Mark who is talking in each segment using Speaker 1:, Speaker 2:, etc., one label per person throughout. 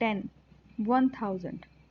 Speaker 1: 10 1000,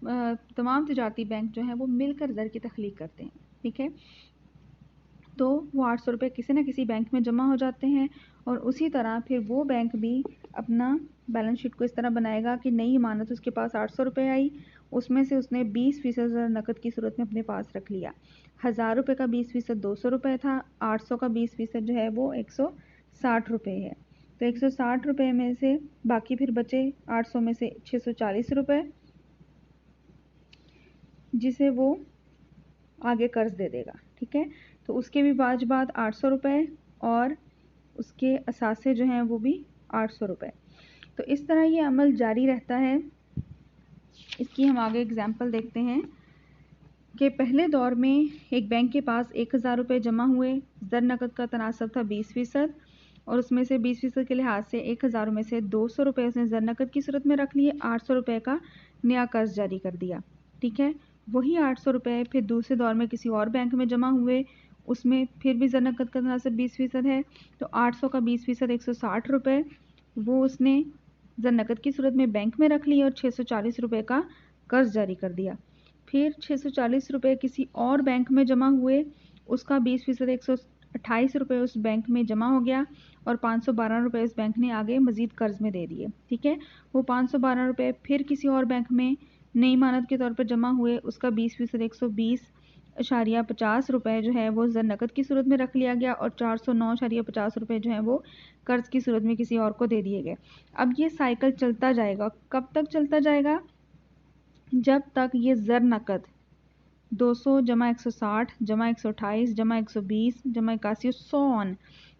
Speaker 1: تمام تجارتی بینک جو ہیں وہ مل کر زر کی تخلیق کرتے ہیں، ٹھیک ہے. تو وہ 800 روپے کسی نہ کسی بینک میں جمع ہو جاتے ہیں، اور اسی طرح پھر وہ بینک بھی اپنا بیلنس شیٹ کو اس طرح بنائے گا کہ نئی امانت اس کے پاس 800 روپے آئی، اس میں سے اس نے 20% نقد کی صورت میں اپنے پاس رکھ لیا. 1000 روپے کا 20% 200 روپے تھا، 800 کا 20% جو ہے وہ 160 روپے ہے. تو 160 روپے میں سے باقی پھر بچے 800 میں سے 640 روپے، جسے وہ آگے قرض دے دے گا، ٹھیک ہے. تو اس کے بھی واجبات 800 روپے اور اس کے اثاثے جو ہیں وہ بھی 800 روپے. تو اس طرح یہ عمل جاری رہتا ہے. اس کی ہم آگے اگزامپل دیکھتے ہیں کہ پہلے دور میں ایک بینک کے پاس 1000 روپے جمع ہوئے، زر نقد کا تناسب تھا 20%، اور اس میں سے 20% کے لحاظ سے 1000 میں سے 200 روپے اس نے زر نقد کی صورت میں رکھ لیے، 800 روپے کا نیا قرض جاری کر دیا، ٹھیک ہے. وہی 800 روپے پھر دوسرے دور میں کسی اور بینک میں جمع ہوئے، اس میں پھر بھی زر نقد کا تناسب 20% ہے، تو 800 کا 20% 160 روپے وہ اس نے زر نقد کی صورت میں بینک میں رکھ لیے اور 640 روپے کا قرض جاری کر دیا. پھر 640 روپے کسی اور بینک میں جمع ہوئے، اس کا 20% 128 روپے اس بینک میں جمع ہو گیا، اور 512 روپے اس بینک نے آگے مزید قرض میں دے دیے، ٹھیک ہے. وہ 512 روپے پھر کسی اور بینک میں نئی امانت کے طور پر جمع ہوئے، اس کا 20% 120.50 روپے جو ہے وہ زر نقد کی صورت میں رکھ لیا گیا، اور 409.50 روپے جو ہیں وہ قرض کی صورت میں کسی اور کو دے دیے گئے. اب یہ سائیکل چلتا جائے گا. کب تک چلتا جائے گا؟ جب تک یہ زر نقد 200 جمع 160 جمع 128 جمع 120 جمع 81 100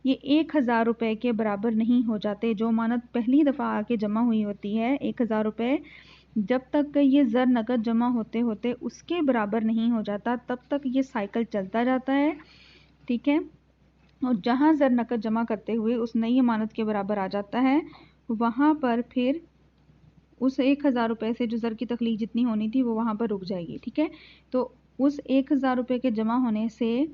Speaker 1: یہ 1000 روپے کے برابر نہیں ہو جاتے. جو امانت پہلی دفعہ آ کے جمع ہوئی ہوتی ہے 1000 روپے، جب تک کہ یہ زر نقد جمع ہوتے ہوتے اس کے برابر نہیں ہو جاتا تب تک یہ سائیکل چلتا جاتا ہے، ٹھیک ہے. اور جہاں زر نقد جمع کرتے ہوئے اس نئی امانت کے برابر آ جاتا ہے، وہاں پر پھر اس 1000 روپے سے جو زر کی تخلیق جتنی ہونی تھی وہ وہاں پر رک جائے گی، ٹھیک ہے. تو اس 1000 روپے کے جمع ہونے سے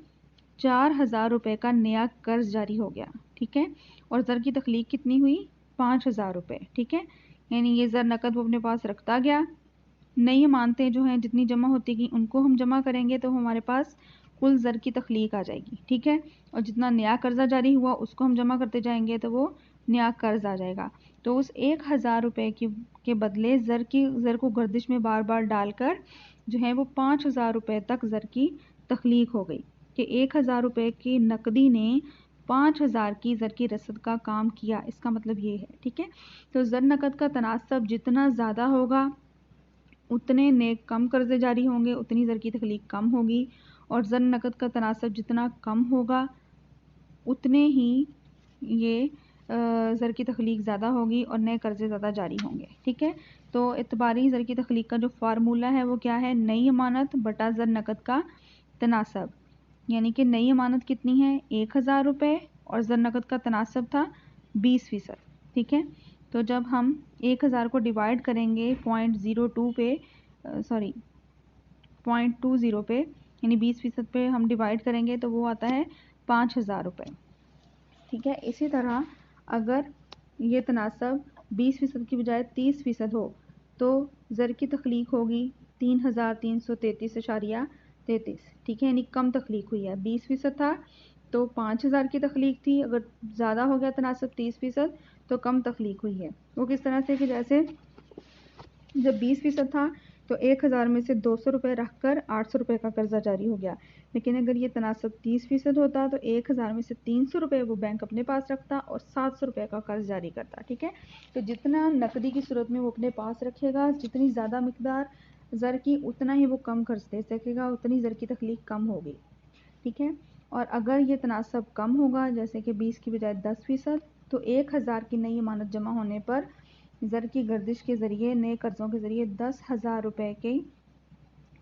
Speaker 1: 4000 روپے کا نیا قرض جاری ہو گیا، ٹھیک ہے. اور زر کی تخلیق کتنی ہوئی؟ 5000 روپے، ٹھیک ہے. یعنی یہ زر نقد وہ اپنے پاس رکھتا گیا، نئی امانتیں جو ہیں جتنی جمع ہوتی گئی ان کو ہم جمع کریں گے تو ہمارے پاس کل زر کی تخلیق آ جائے گی، ٹھیک ہے. اور جتنا نیا قرضہ جاری ہوا اس کو ہم جمع کرتے جائیں گے تو وہ نیا قرض آ جائے گا. تو اس 1000 روپے کے بدلے زر کو گردش میں بار بار ڈال کر جو ہے وہ 5000 روپے تک زر کی تخلیق ہو گئی، کہ 1000 روپے کی نقدی نے 5000 کی زر کی رسد کا کام کیا. اس کا مطلب یہ ہے، ٹھیک ہے. تو زر نقد کا تناسب جتنا زیادہ ہوگا اتنے نیک کم قرضے جاری ہوں گے، اتنی زر کی تخلیق کم ہوگی. اور زر نقد کا تناسب جتنا کم ہوگا اتنے ہی یہ زر کی تخلیق زیادہ ہوگی اور نئے قرضے زیادہ جاری ہوں گے، ٹھیک ہے. تو اعتباری زر کی تخلیق کا جو فارمولہ ہے وہ کیا ہے؟ نئی امانت بٹا زر نقد کا تناسب. یعنی کہ نئی امانت کتنی ہے؟ 1000 روپے اور زر نقد کا تناسب تھا 20%، ٹھیک ہے. تو جب ہم 1000 کو ڈیوائڈ کریں گے 0.02 پہ 0.20 پہ، یعنی 20% پہ ہم ڈیوائڈ کریں گے تو وہ آتا ہے 5000 روپے، ٹھیک ہے. اسی طرح اگر یہ تناسب 20% کی بجائے 30% ہو تو زر کی تخلیق ہوگی 3333.33، ٹھیک ہے. یعنی کم تخلیق ہوئی ہے. 20% تھا تو 5000 کی تخلیق تھی، اگر زیادہ ہو گیا تناسب 30% تو کم تخلیق ہوئی ہے. وہ کس طرح سے کہ جیسے جب 20% تھا تو 1000 میں سے 200 روپے رکھ کر 800 روپے کا قرضہ جاری ہو گیا. لیکن اگر یہ تناسب 30% ہوتا تو 1000 میں سے 300 روپے وہ بینک اپنے پاس رکھتا اور 700 روپے کا قرض جاری کرتا، ٹھیک ہے. تو جتنا نقدی کی صورت میں وہ اپنے پاس رکھے گا، جتنی زیادہ مقدار زر کی، اتنا ہی وہ کم قرض دے سکے گا، اتنی زر کی تخلیق کم ہوگی، ٹھیک ہے. اور اگر یہ تناسب کم ہوگا جیسے کہ 20 کی بجائے 10%، تو 1000 کی نئی امانت جمع ہونے پر زر کی گردش کے ذریعے نئے قرضوں کے ذریعے 10,000 روپے کی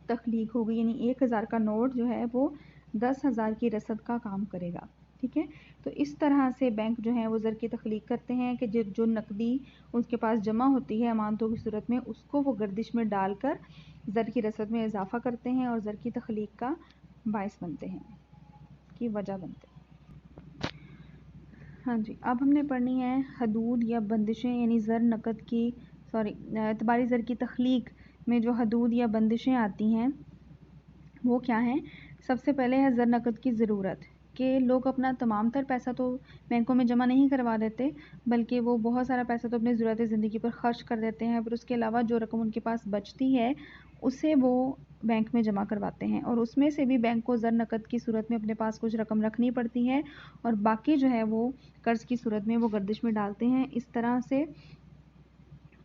Speaker 1: تخلیق ہوگی. یعنی 1000 کا نوٹ جو ہے وہ 10,000 کی رسد کا کام کرے گا، ٹھیک ہے. تو اس طرح سے بینک جو ہے وہ زر کی تخلیق کرتے ہیں کہ جو نقدی اس کے پاس جمع ہوتی ہے امانتوں کی صورت میں اس کو وہ گردش میں ڈال کر زر کی رسد میں اضافہ کرتے ہیں اور زر کی تخلیق کا باعث بنتے ہیں، کی وجہ بنتے ہیں. ہاں جی، اب ہم نے پڑھنی ہے حدود یا بندشیں، یعنی زر نقد کی اعتباری زر کی تخلیق میں جو حدود یا بندشیں آتی ہیں وہ کیا ہیں؟ سب سے پہلے ہے زر نقد کی ضرورت، کہ لوگ اپنا تمام تر پیسہ تو بینکوں میں جمع نہیں کروا دیتے، بلکہ وہ بہت سارا پیسہ تو اپنی ضرورت زندگی پر خرچ کر دیتے ہیں، پھر اس کے علاوہ جو رقم ان کے پاس بچتی ہے اسے وہ بینک میں جمع کرواتے ہیں، اور اس میں سے بھی بینک کو زر نقد کی صورت میں اپنے پاس کچھ رقم رکھنی پڑتی ہے، اور باقی جو ہے وہ قرض کی صورت میں وہ گردش میں ڈالتے ہیں۔ اس طرح سے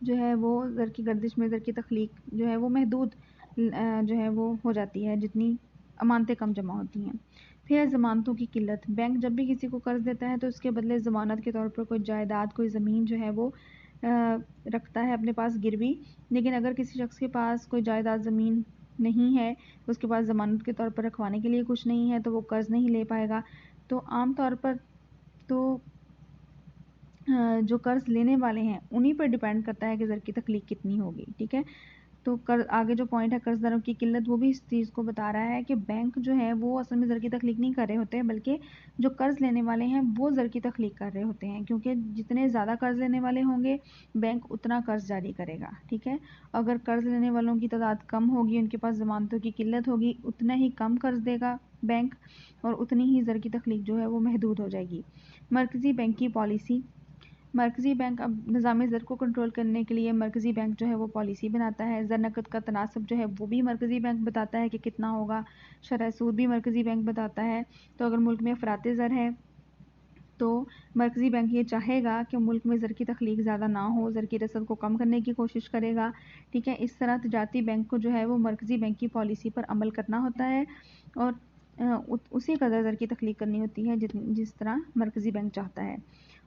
Speaker 1: جو ہے وہ زر کی گردش میں زر کی تخلیق جو ہے وہ محدود جو ہے وہ ہو جاتی ہے، جتنی امانتیں کم جمع ہوتی ہیں۔ پھر ہے ضمانتوں کی قلت۔ بینک جب بھی کسی کو قرض دیتا ہے تو اس کے بدلے ضمانت کے طور پر کوئی جائیداد، کوئی زمین جو ہے وہ رکھتا ہے اپنے پاس گروی، لیکن اگر کسی شخص کے پاس کوئی جائیداد زمین نہیں ہے، اس کے پاس ضمانت کے طور پر رکھوانے کے لیے کچھ نہیں ہے، تو وہ قرض نہیں لے پائے گا۔ تو عام طور پر تو جو قرض لینے والے ہیں انہی پر ڈیپینڈ کرتا ہے کہ زر کی تخلیق کتنی ہوگی، ٹھیک ہے۔ تو آگے جو پوائنٹ ہے قرض داروں کی قلت، وہ بھی اس چیز کو بتا رہا ہے کہ بینک جو ہے وہ اصل میں زر کی تخلیق نہیں کر رہے ہوتے، بلکہ جو قرض لینے والے ہیں وہ زر کی تخلیق کر رہے ہوتے ہیں، کیونکہ جتنے زیادہ قرض لینے والے ہوں گے بینک اتنا قرض جاری کرے گا، ٹھیک ہے۔ اگر قرض لینے والوں کی تعداد کم ہوگی، ان کے پاس ضمانتوں کی قلت ہوگی، اتنا ہی کم قرض دے گا بینک، اور اتنی ہی زر کی تخلیق جو ہے وہ محدود ہو جائے گی۔ مرکزی بینک کی پالیسی۔ مرکزی بینک اب نظام زر کو کنٹرول کرنے کے لیے مرکزی بینک جو ہے وہ پالیسی بناتا ہے۔ زر نقد کا تناسب جو ہے وہ بھی مرکزی بینک بتاتا ہے کہ کتنا ہوگا، شرح سود بھی مرکزی بینک بتاتا ہے۔ تو اگر ملک میں افراط زر ہے تو مرکزی بینک یہ چاہے گا کہ ملک میں زر کی تخلیق زیادہ نہ ہو، زر کی رسد کو کم کرنے کی کوشش کرے گا، ٹھیک ہے۔ اس طرح تجارتی بینک کو جو ہے وہ مرکزی بینک کی پالیسی پر عمل کرنا ہوتا ہے، اور اسی قدر زر کی تخلیق کرنی ہوتی ہے جس طرح مرکزی بینک چاہتا ہے۔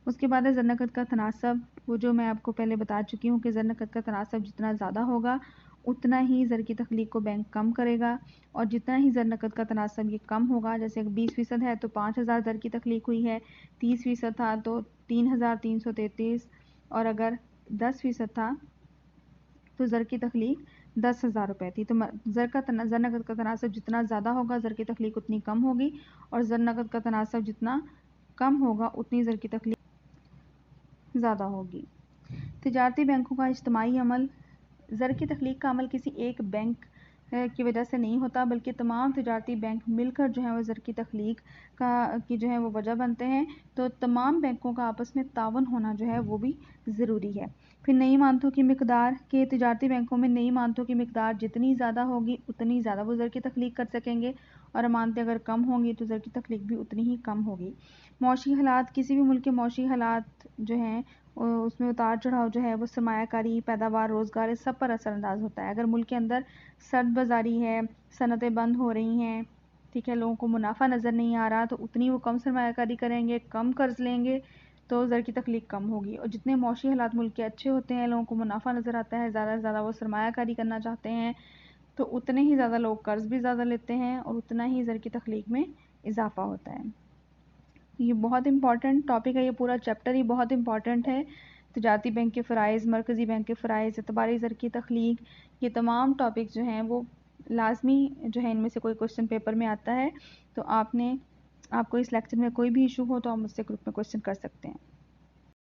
Speaker 1: اس کے بعد ہے زر نقد کا تناسب، وہ جو میں آپ کو پہلے بتا چکی ہوں کہ زر نقد کا تناسب جتنا زیادہ ہوگا اتنا ہی زر کی تخلیق کو بینک کم کرے گا، اور جتنا ہی زر نقد کا تناسب یہ کم ہوگا، جیسے 20% ہے تو 5000 زر کی تخلیق ہوئی ہے، 30% تھا تو 3333، اور اگر 10% تھا تو زر کی تخلیق 10,000 روپے تھی۔ تو زر نقد کا تناسب جتنا زیادہ ہوگا زر کی تخلیق اتنی کم ہوگی، اور زر نقد کا تناسب جتنا کم ہوگا اتنی زر کی تخلیق زیادہ ہوگی۔ تجارتی بینکوں کا اجتماعی عمل۔ زر کی تخلیق کا عمل کسی ایک بینک کی وجہ سے نہیں ہوتا، بلکہ تمام تجارتی بینک مل کر جو ہے وہ زر کی تخلیق کی جو ہے وہ وجہ بنتے ہیں۔ تو تمام بینکوں کا آپس میں تعاون ہونا جو ہے وہ بھی ضروری ہے۔ پھر نئی امانتوں کی مقدار، کہ تجارتی بینکوں میں نئی امانتوں کی مقدار جتنی زیادہ ہوگی اتنی زیادہ وہ زر کی تخلیق کر سکیں گے، اور امانتیں اگر کم ہوں گی تو زر کی تخلیق بھی اتنی ہی کم ہوگی۔ معاشی حالات۔ کسی بھی ملک کے معاشی حالات جو ہیں اس میں اتار چڑھاؤ جو ہے وہ سرمایہ کاری، پیداوار، روزگار، اس سب پر اثر انداز ہوتا ہے۔ اگر ملک کے اندر سرد بازاری ہے، صنعتیں بند ہو رہی ہیں، ٹھیک ہے، لوگوں کو منافع نظر نہیں آ رہا، تو اتنی وہ کم سرمایہ کاری کریں گے، کم قرض لیں گے، تو زر کی تخلیق کم ہوگی۔ اور جتنے معاشی حالات ملک کے اچھے ہوتے ہیں، لوگوں کو منافع نظر آتا ہے، زیادہ سے زیادہ وہ سرمایہ کاری کرنا چاہتے ہیں، تو اتنے ہی زیادہ لوگ قرض بھی زیادہ لیتے ہیں، اور اتنا ہی زر کی تخلیق میں اضافہ ہوتا ہے۔ یہ بہت امپورٹنٹ ٹاپک ہے، یہ پورا چیپٹر ہی بہت امپورٹنٹ ہے۔ تجارتی بینک کے فرائض، مرکزی بینک کے فرائض، اعتباری زر کی تخلیق، یہ تمام ٹاپک جو ہیں وہ لازمی جو ہے ان میں سے کوئی کوسچن پیپر میں آتا ہے۔ تو آپ کو اس لیکچر میں کوئی بھی ایشو ہو تو آپ مجھ سے گروپ میں کوسچن کر سکتے ہیں۔